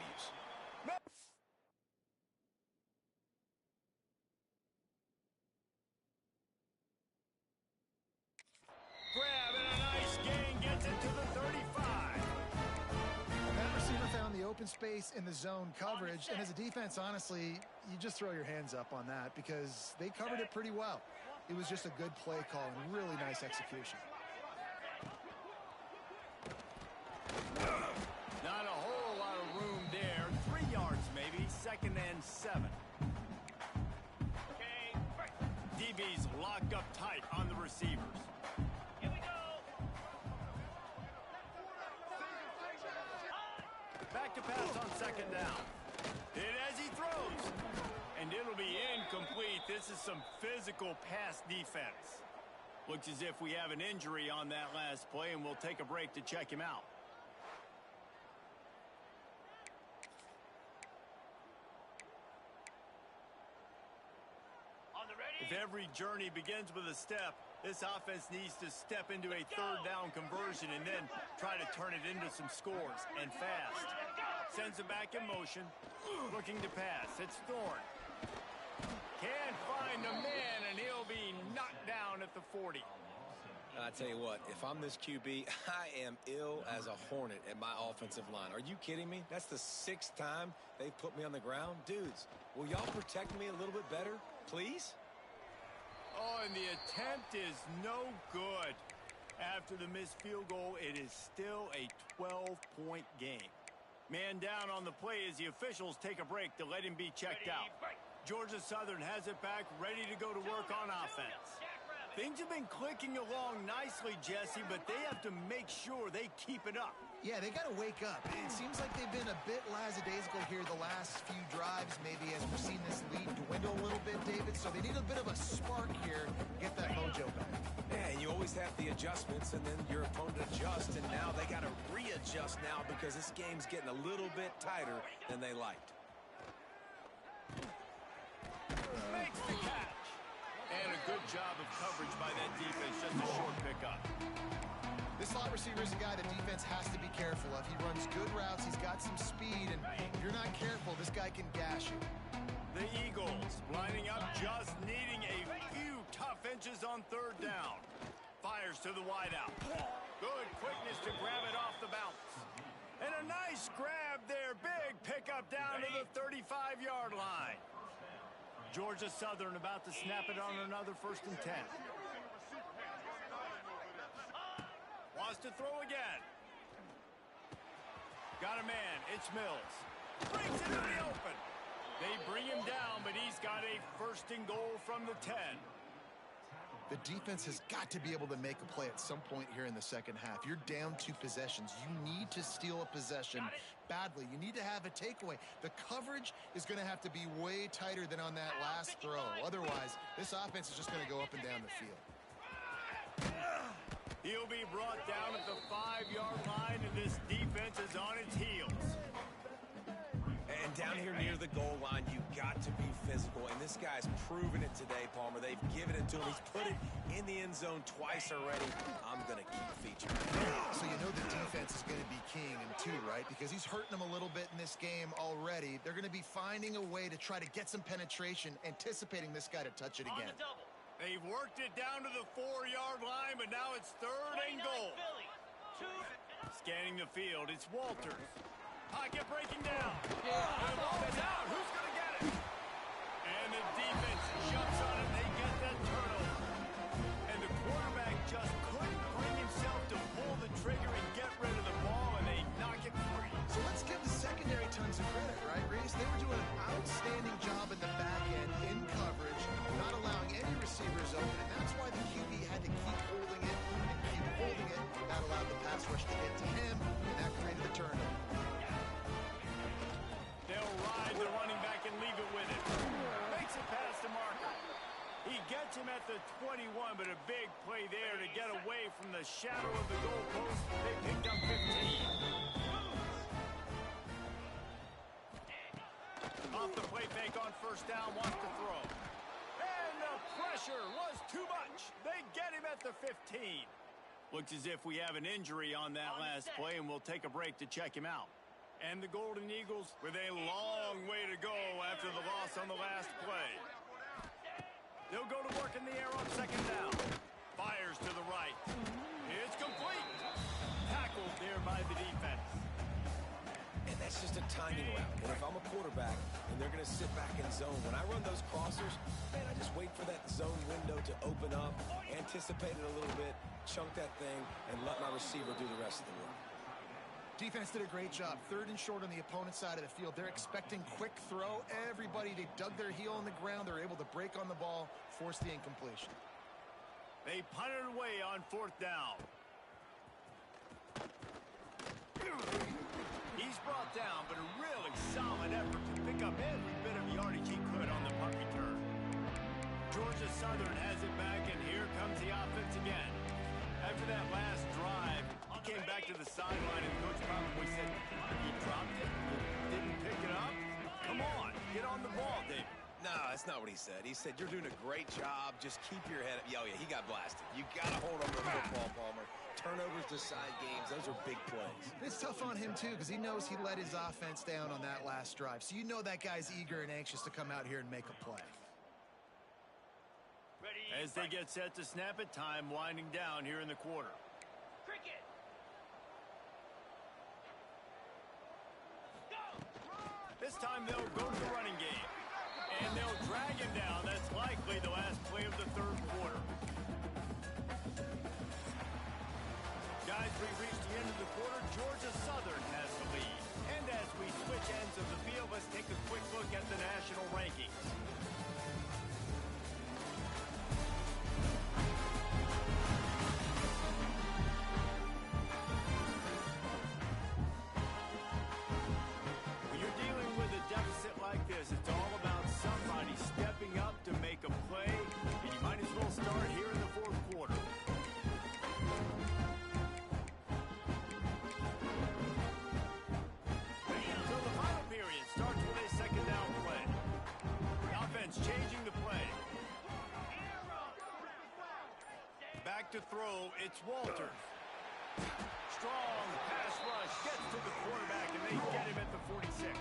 Grab and a nice gain gets it to the 35. That receiver found the open space in the zone coverage, and as a defense, honestly, you just throw your hands up on that because they covered it pretty well. It was just a good play call and really nice execution. Not a whole lot of room there. 3 yards maybe, 2nd and 7. Okay, break. DB's locked up tight on the receivers. Here we go. Back to pass on 2nd down. Hit as he throws. And it'll be incomplete. This is some physical pass defense. Looks as if we have an injury on that last play, and we'll take a break to check him out. On the ready. If every journey begins with a step, this offense needs to step into a 3rd down conversion and then try to turn it into some scores, and fast. Sends it back in motion, looking to pass. It's Thorne. Can't find a man, and he'll be knocked down at the 40. I tell you what, if I'm this QB, I am ill as a hornet at my offensive line. Are you kidding me? That's the 6th time they've put me on the ground. Dudes, will y'all protect me a little bit better, please? Oh, and the attempt is no good. After the missed field goal, it is still a 12-point game. Man down on the play as the officials take a break to let him be checked out. Georgia Southern has it back, ready to go to work on offense. Things have been clicking along nicely, Jesse, but they have to make sure they keep it up. Yeah, they got to wake up. It seems like they've been a bit lackadaisical here the last few drives, maybe, as we've seen this lead dwindle a little bit, David. So they need a bit of a spark here to get that mojo back. Yeah, and you always have the adjustments, and then your opponent adjusts, and now they got to readjust now because this game's getting a little bit tighter than they liked. Makes the catch. And a good job of coverage by that defense, just a short pickup. This slot receiver is a guy the defense has to be careful of. He runs good routes, he's got some speed, and if you're not careful, this guy can gash you. The Eagles lining up, just needing a few tough inches on 3rd down. Fires to the wideout. Good quickness to grab it off the bounce. And a nice grab there. Big pickup down to the 35-yard line. Georgia Southern about to snap it on another 1st and 10. Wants to throw again. Got a man. It's Mills. Brings it in the open. They bring him down, but he's got a 1st and goal from the 10. The defense has got to be able to make a play at some point here in the 2nd half. You're down 2 possessions. You need to steal a possession badly. You need to have a takeaway. The coverage is going to have to be way tighter than on that last throw. Otherwise, this offense is just going to go up and down the field. He'll be brought down at the 5-yard line, and this defense is on its heels. And down here near the goal line, you've got to be physical. And this guy's proven it today, Palmer. They've given it to him. He's put it in the end zone twice already. I'm going to keep featuring him. So you know the defense is going to be keying him too, right? Because he's hurting them a little bit in this game already. They're going to be finding a way to try to get some penetration, anticipating this guy to touch it again. On the double. They've worked it down to the 4-yard line, but now it's 3rd and goal. Philly. 2. Scanning the field, it's Walters. Pocket breaking down. And the ball is out. Who's going to get it? And the defense jumps on him. They get that turnover. And the quarterback just couldn't bring himself to pull the trigger and get rid of the ball, and they knock it free. So let's give the secondary tons of credit, right, Reese? They were doing an outstanding job in the back end, in coverage, not allowing any receivers open, and that's why the QB had to keep holding it and keep holding it. That allowed the pass rush to get to him, and that created the turnover. They'll ride the running back and leave it with it. Makes it past the marker. He gets him at the 21, but a big play there to get away from the shadow of the goalpost. They picked up 15. Off the play fake on 1st down, wants to throw. And the pressure was too much. They get him at the 15. Looks as if we have an injury on that last play, and we'll take a break to check him out. And the Golden Eagles with a long way to go after the loss on the last play. They'll go to work in the air on 2nd down. Fires to the right. It's complete. Tackled there by the defense. And that's just a timing route. And if I'm a quarterback and they're going to sit back in zone, when I run those crossers, man, I just wait for that zone window to open up, anticipate it a little bit, chunk that thing, and let my receiver do the rest of the work. Defense did a great job. 3rd and short on the opponent's side of the field. They're expecting quick throw. Everybody, they dug their heel on the ground. They're able to break on the ball, force the incompletion. They punted away on 4th down. He's brought down, but a really solid effort to pick up every bit of yardage he could on the punt return. Georgia Southern has it back, and here comes the offense again. After that last drive, he came back to the sideline, and Coach probably said, he dropped it, didn't pick it up. Come on, get on the ball, David. No, that's not what he said. He said, you're doing a great job. Just keep your head up. Oh, yeah, he got blasted. You got to hold on to the football, Palmer. Turnovers decide games. Those are big plays. It's tough on him, too, because he knows he let his offense down on that last drive. So you know that guy's eager and anxious to come out here and make a play. Ready. As they get set to snap it, time winding down here in the quarter. Cricket. This time they'll go to the running game. And they'll drag him down. That's likely the last play of the 3rd quarter. Guys, we've reached the end of the quarter. Georgia Southern has the lead. And as we switch ends of the field, let's take a quick look at the national rankings. When you're dealing with a deficit like this, it's all about somebody stepping up to make a play, and you might as well start here in the 4th quarter. So the final period starts with a 2nd down play. The offense changing the play. Back to throw, it's Walters. Strong pass rush gets to the quarterback, and they get him at the 46.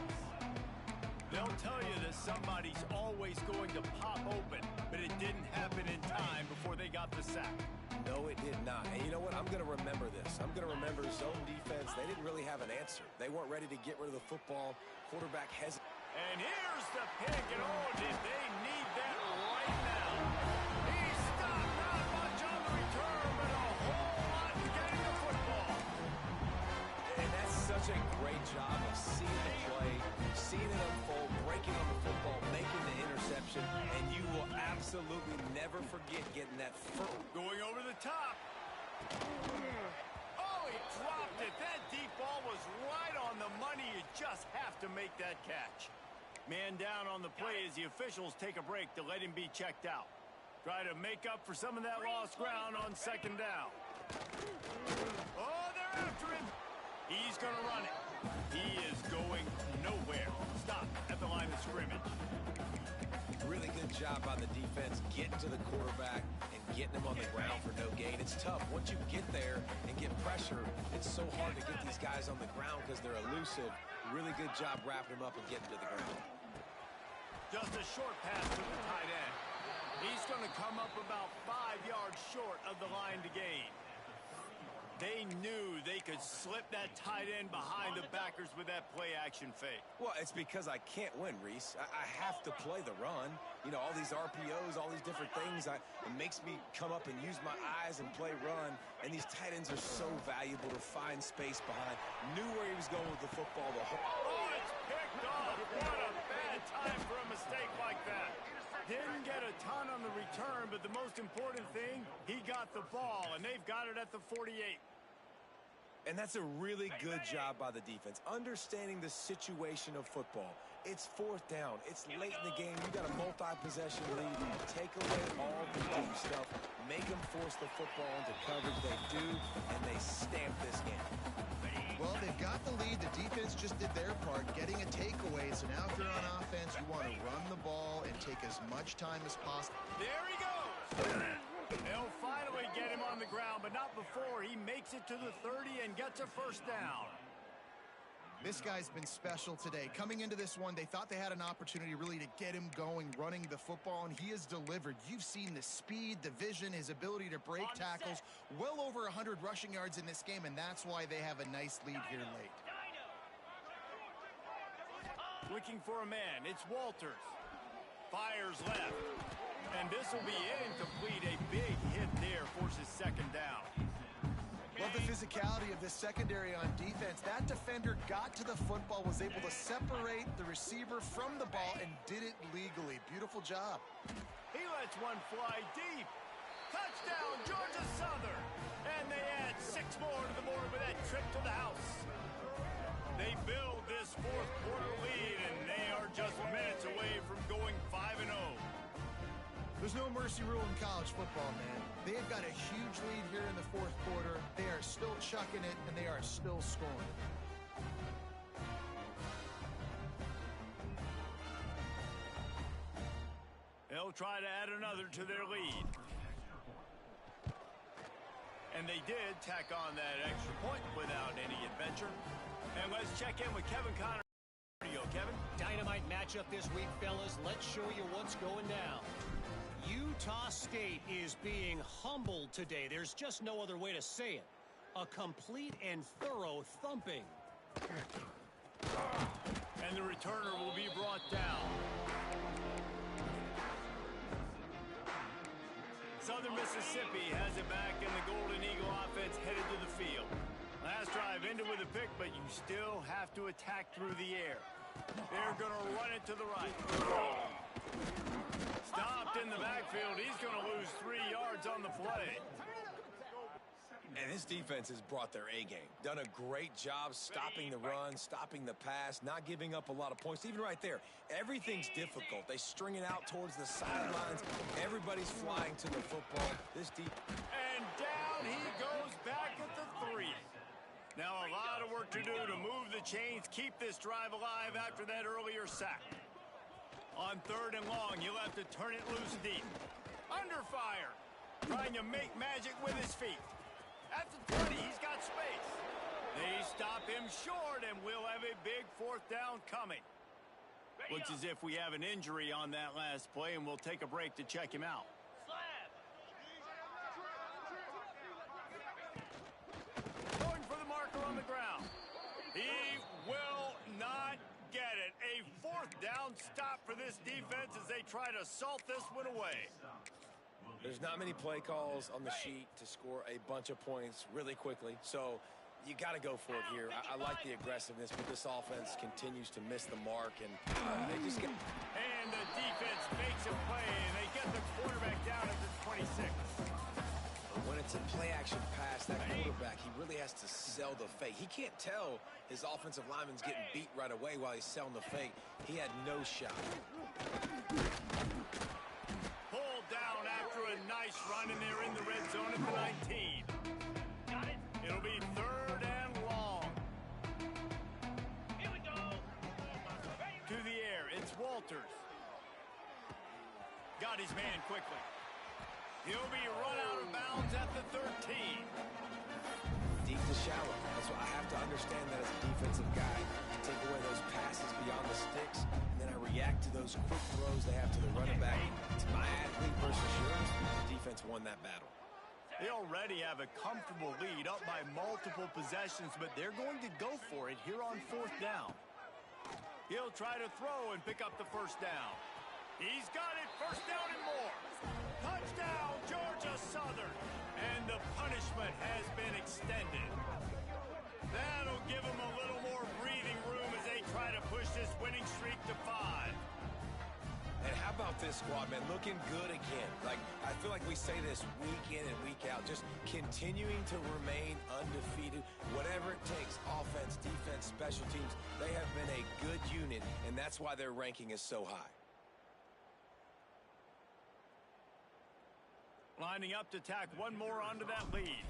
They'll tell you that somebody's always going to pop open, but it didn't happen in time before they got the sack. No, it did not. And you know what? I'm going to remember this. I'm going to remember zone defense. They didn't really have an answer. They weren't ready to get rid of the football. Quarterback hesitated. And here's the pick, and oh, did they need that right now. He stopped, not much on the return, but a whole lot getting the football. And that's such a great job of seeing the play, seeing it unfold, breaking on the football, making the interception, and you will absolutely never forget getting that first. Going over the top. Oh, he dropped it. That deep ball was right on the money. You just have to make that catch. Man down on the play as the officials take a break to let him be checked out. Try to make up for some of that lost ground on 2nd down. Oh, they're after him. He's going to run it. He is going nowhere. Stop at the line of scrimmage. Really good job by the defense getting to the quarterback and getting him on the ground for no gain. It's tough. Once you get there and get pressure, it's so hard to get these guys on the ground because they're elusive. Really good job wrapping him up and getting to the ground. Just a short pass to the tight end. He's going to come up about 5 yards short of the line to gain. They knew they could slip that tight end behind the backers with that play-action fake. Well, it's because I can't win, Reese. I have to play the run. You know, all these RPOs, all these different things. It makes me come up and use my eyes and play run. And these tight ends are so valuable to find space behind. Knew where he was going with the football the whole... Oh, it's picked off. What a bad time for a mistake like that. Didn't get a ton on the return, but the most important thing, he got the ball, and they've got it at the 48. And that's a really good job by the defense, understanding the situation of football. It's 4th down. It's late in the game. You got a multi-possession lead. Take away all the dumb stuff. Make them force the football into coverage. They do, and they stamp this game. Well, they've got the lead. The defense just did their part, getting a takeaway. So now if you're on offense, you want to run the ball and take as much time as possible. There he goes. They'll finally get him on the ground, but not before he makes it to the 30 and gets a first down. This guy's been special today. Coming into this one, they thought they had an opportunity really to get him going, running the football, and he has delivered. You've seen the speed, the vision, his ability to break tackles. Well over 100 rushing yards in this game, and that's why they have a nice lead here late. Looking for a man. It's Walters. Fires left. And this will be incomplete. A big hit there forces second down. Love the physicality of this secondary on defense. That defender got to the football, was able to separate the receiver from the ball, and did it legally. Beautiful job. He lets one fly deep. Touchdown, Georgia Southern. And they add 6 more to the board with that trip to the house. They build this 4th quarter lead, and they are just minutes away from going 5-0. There's no mercy rule in college football, man. They've got a huge lead here in the 4th quarter. They are still chucking it, and they are still scoring. They'll try to add another to their lead. And they did tack on that extra point without any adventure. And let's check in with Kevin Connor. Kevin? Dynamite matchup this week, fellas. Let's show you what's going down. Utah State is being humbled today. There's just no other way to say it. A complete and thorough thumping. And the returner will be brought down. Southern Mississippi has it back, and the Golden Eagle offense headed to the field. Last drive ended with a pick, but you still have to attack through the air. They're going to run it to the right. Stopped in the backfield. He's going to lose 3 yards on the play. And this defense has brought their A-game. Done a great job stopping the run, stopping the pass, not giving up a lot of points. Even right there, everything's difficult. They string it out towards the sidelines. Everybody's flying to the football. And down he goes back at the 3. Now a lot of work to do to move the chains, keep this drive alive after that earlier sack. On 3rd and long, you'll have to turn it loose deep. Under fire. Trying to make magic with his feet. At the 20, he's got space. They stop him short, and we'll have a big 4th down coming. Looks as if we have an injury on that last play, and we'll take a break to check him out. Going for the marker on the ground. He will not get it. A 4th down stop for this defense as they try to salt this one away. There's not many play calls on the sheet to score a bunch of points really quickly, so you got to go for it here. I like the aggressiveness, but this offense continues to miss the mark, and they just get... And the defense makes a play, and they get the quarterback down at the 26. When it's a play-action pass, that quarterback, he really has to sell the fake. He can't tell his offensive lineman's getting beat right away while he's selling the fake. He had no shot. Pulled down after a nice run, and they're in the red zone at the 19. Got it. It'll be 3rd and long. Here we go. To the air, it's Walters. Got his man quickly. He'll be run out of bounds at the 13. Deep to shallow. That's what I have to understand that as a defensive guy. Take away those passes beyond the sticks, and then I react to those quick throws they have to the running back to My athlete versus yours, the defense won that battle. They already have a comfortable lead up by multiple possessions, but they're going to go for it here on 4th down. He'll try to throw and pick up the 1st down. He's got it, 1st down and more. Touchdown, Georgia Southern. And the punishment has been extended. That'll give them a little more breathing room as they try to push this winning streak to 5. And how about this squad, man? Looking good again. Like, I feel like we say this week in and week out, just continuing to remain undefeated. Whatever it takes, offense, defense, special teams, they have been a good unit, and that's why their ranking is so high. Lining up to tack one more onto that lead.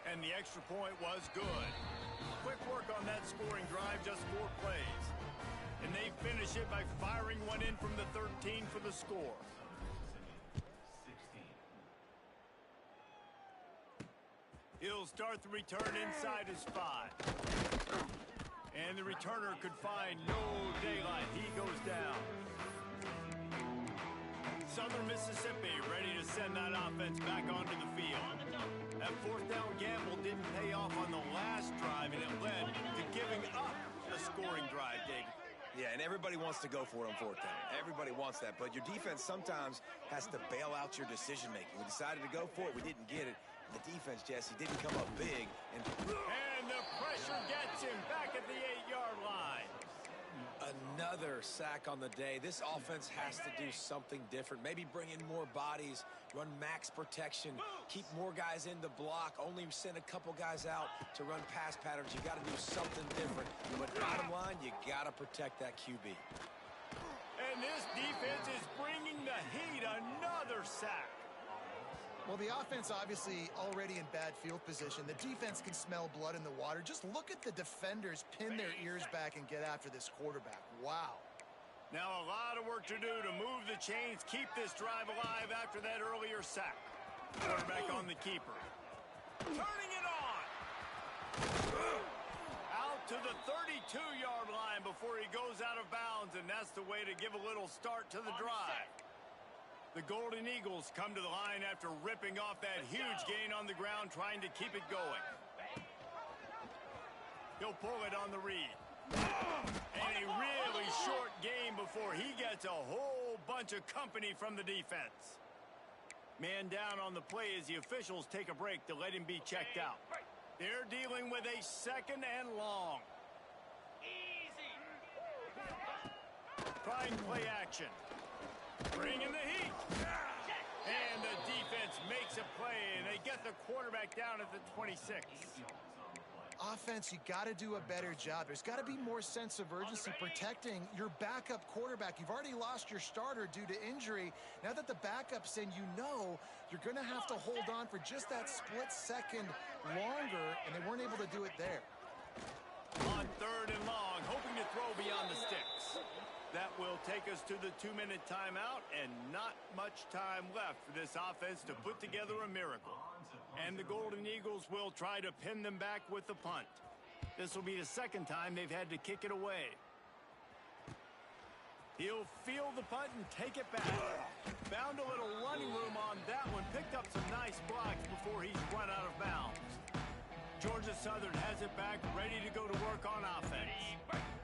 And the extra point was good. Quick work on that scoring drive, just 4 plays. And they finish it by firing one in from the 13 for the score. He'll start the return inside his 5. And the returner could find no daylight. He goes down. Southern Mississippi ready to send that offense back onto the field. That 4th down gamble didn't pay off on the last drive, and it led to giving up a scoring drive, David. Yeah, and everybody wants to go for it on 4th down. Everybody wants that, but your defense sometimes has to bail out your decision-making. We decided to go for it. We didn't get it. The defense, Jesse, didn't come up big. And the pressure gets him back at the 8-yard line. Another sack on the day. This offense has to do something different. Maybe bring in more bodies, run max protection, keep more guys in the block, only send a couple guys out to run pass patterns. You got to do something different. But bottom line, you got to protect that QB. And this defense is bringing the heat. Another sack. Well, the offense obviously already in bad field position. The defense can smell blood in the water. Just look at the defenders pin their ears back and get after this quarterback. Wow. Now a lot of work to do to move the chains, keep this drive alive after that earlier sack. Quarterback on the keeper. Turning it on. Out to the 32-yard line before he goes out of bounds, and that's the way to give a little start to the drive. The Golden Eagles come to the line after ripping off that huge gain on the ground, trying to keep it going. He'll pull it on the read. And a really short game before he gets a whole bunch of company from the defense. Man down on the play as the officials take a break to let him be checked out. They're dealing with a 2nd and long. Easy. Trying play action. Bring in the heat. And the defense makes a play, and they get the quarterback down at the 26. Offense, you got to do a better job. There's got to be more sense of urgency protecting your backup quarterback. You've already lost your starter due to injury. Now that the backup's in, you know you're going to have to hold on for just that split second longer, and they weren't able to do it there. On 3rd and long, hoping to throw beyond the sticks. That will take us to the 2-minute timeout, and not much time left for this offense to put together a miracle. And the Golden Eagles will try to pin them back with the punt. This will be the 2nd time they've had to kick it away. He'll field the punt and take it back. Found a little running room on that one. Picked up some nice blocks before he's run out of bounds. Georgia Southern has it back, ready to go to work on offense.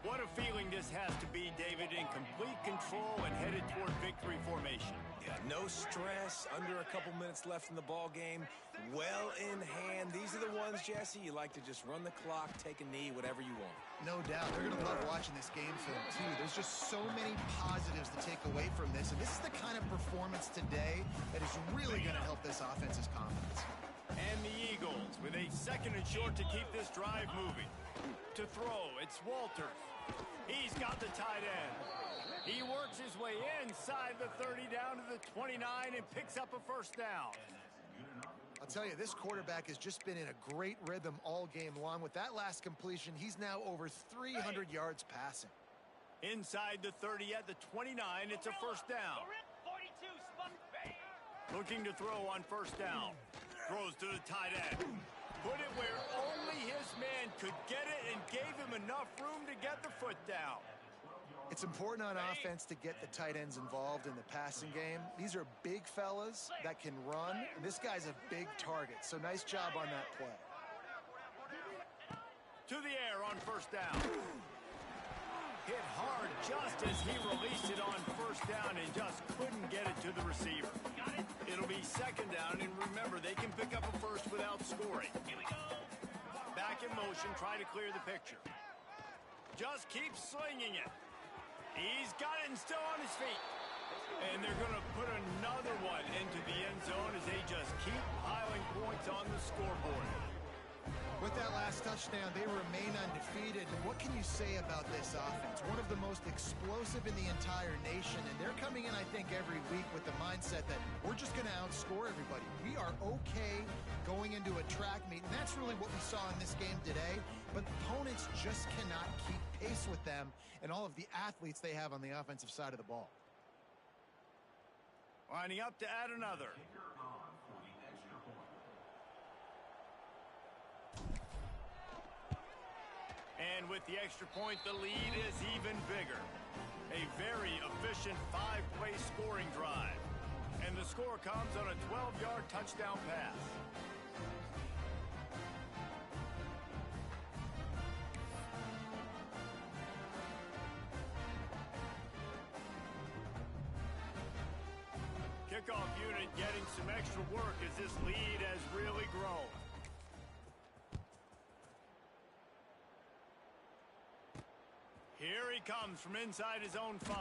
What a feeling this has to be, David, in complete control and headed toward victory formation. Yeah, no stress, under a couple minutes left in the ball game, well in hand. These are the ones, Jesse, you like to just run the clock, take a knee, whatever you want. No doubt. They're going to love watching this game film, too. There's just so many positives to take away from this, and this is the kind of performance today that is really going to help this offense's confidence. And the Eagles with a 2nd and short to keep this drive moving. To throw, it's Walters. He's got the tight end. He works his way inside the 30 down to the 29 and picks up a 1st down. I'll tell you, this quarterback has just been in a great rhythm all game long. With that last completion, he's now over 300 yards passing. Inside the 30 at the 29, it's a 1st down. 42, Looking to throw on 1st down. Throws to the tight end. Put it where only his man could get it and gave him enough room to get the foot down. It's important on offense to get the tight ends involved in the passing game. These are big fellas that can run, and this guy's a big target, so nice job on that play. To the air on first down. Hit hard just as he released it on first down and just couldn't get it to the receiver. It'll be second down, and remember, they can pick up a first without scoring. Here we go. Back in motion, try to clear the picture. Just keep slinging it. He's got it and still on his feet. And they're going to put another one into the end zone as they just keep piling points on the scoreboard. With that last touchdown, they remain undefeated. And what can you say about this offense? One of the most explosive in the entire nation. And they're coming in, I think, every week with the mindset that we're just going to outscore everybody. We are okay going into a track meet. And that's really what we saw in this game today. But opponents just cannot keep pace with them and all of the athletes they have on the offensive side of the ball. Lining up to add another. And with the extra point, the lead is even bigger. A very efficient 5-play scoring drive. And the score comes on a 12-yard touchdown pass. Kickoff unit getting some extra work as this lead has really grown. Here he comes from inside his own 5.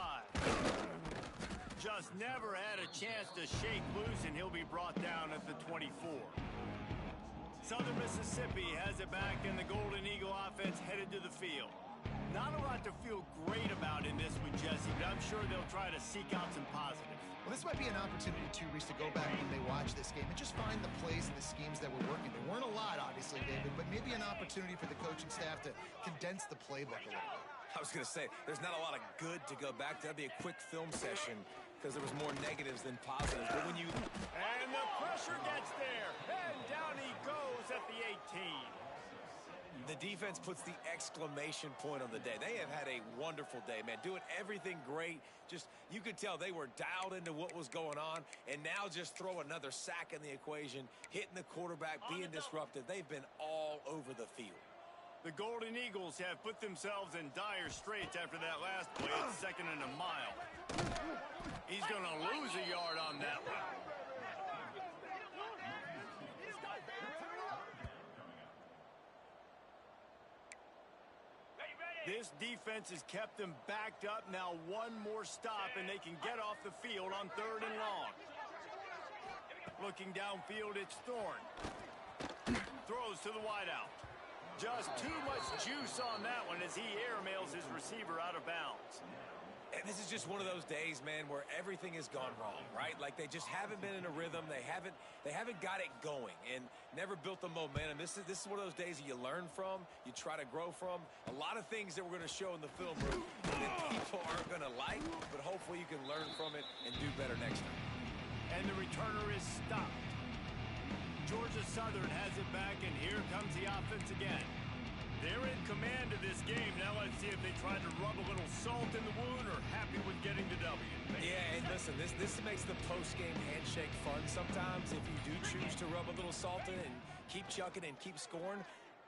Just never had a chance to shake loose, and he'll be brought down at the 24. Southern Mississippi has it back, and the Golden Eagle offense headed to the field. Not a lot to feel great about in this one, Jesse, but I'm sure they'll try to seek out some positives. Well, this might be an opportunity, too, Reese, to go back when they watch this game and just find the plays and the schemes that were working. There weren't a lot, obviously, David, but maybe an opportunity for the coaching staff to condense the playbook a little bit. I was going to say, there's not a lot of good to go back to. That'd be a quick film session because there was more negatives than positives. But when you... And the pressure gets there. And down he goes at the 18. The defense puts the exclamation point on the day. They have had a wonderful day, man. Doing everything great. Just, you could tell they were dialed into what was going on. And now just throw another sack in the equation, hitting the quarterback, being disruptive. They've been all over the field. The Golden Eagles have put themselves in dire straits after that last play at second and a mile. He's going to lose a yard on that one. This defense has kept them backed up. Now one more stop, and they can get off the field on 3rd and long. Looking downfield, it's Thorne. Throws to the wideout. Just too much juice on that one as he airmails his receiver out of bounds. And this is just one of those days, man, where everything has gone wrong, right? Like they just haven't been in a rhythm. They haven't got it going and never built the momentum. This is one of those days that you learn from, you try to grow from. A lot of things that we're going to show in the film room that people aren't going to like, but hopefully you can learn from it and do better next time. And the returner is stopped. Georgia Southern has it back, and here comes the offense again. They're in command of this game. Now let's see if they try to rub a little salt in the wound or happy with getting the W. Yeah, and listen, this makes the post-game handshake fun sometimes. If you do choose to rub a little salt in and keep chucking and keep scoring,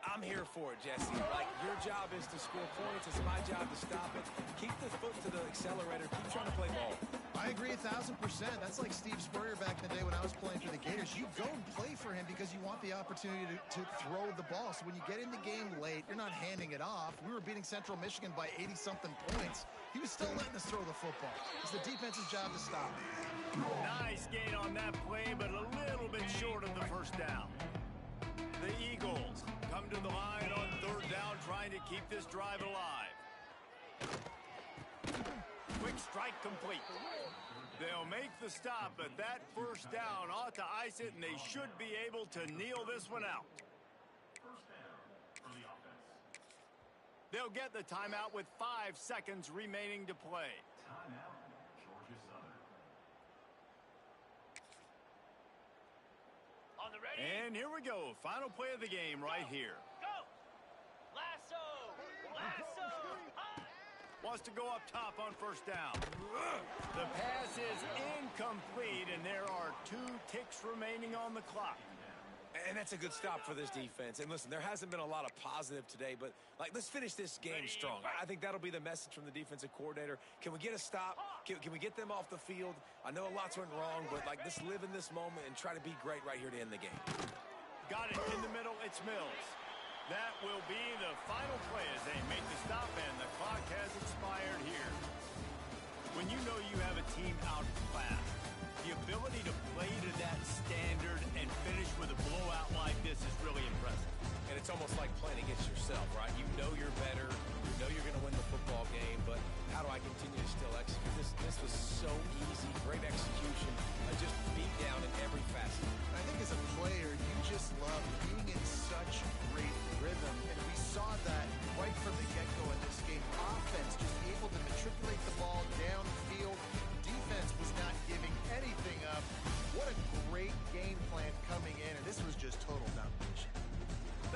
I'm here for it, Jesse. Like, your job is to score points. It's my job to stop it. Keep the foot to the accelerator. Keep trying to play ball. I agree 1,000%. That's like Steve Spurrier back in the day when I was playing for the Gators. You go and play for him because you want the opportunity to throw the ball. So when you get in the game late, you're not handing it off. We were beating Central Michigan by 80-something points. He was still letting us throw the football. It's the defense's job to stop it. Nice gain on that play, but a little bit short of the first down. The Eagles come to the line on 3rd down, trying to keep this drive alive. Quick strike complete. They'll make the stop, but that first down ought to ice it, and they should be able to kneel this one out. They'll get the timeout with 5 seconds remaining to play. On the ready. And here we go. Final play of the game right here. Go. Lasso. Lasso. While wants to go up top on first down. The pass is incomplete, and there are 2 ticks remaining on the clock. And that's a good stop for this defense. And listen, there hasn't been a lot of positive today, but let's finish this game strong. I think that'll be the message from the defensive coordinator. Can we get a stop? Can we get them off the field? I know a lot's went wrong, but let's live in this moment and try to be great right here to end the game. Got it in the middle. It's Mills. That will be the final play as they make the stop, and the clock has expired here. When you know you have a team outclassed, the ability to play to that standard and finish with a blowout like this is really impressive. And it's almost like playing against yourself, right? You know you're better. You know you're going to win the football game, but how do I continue to still execute? This was so easy. Great execution. Just beat down in every facet. I think as a player, you just love being in such great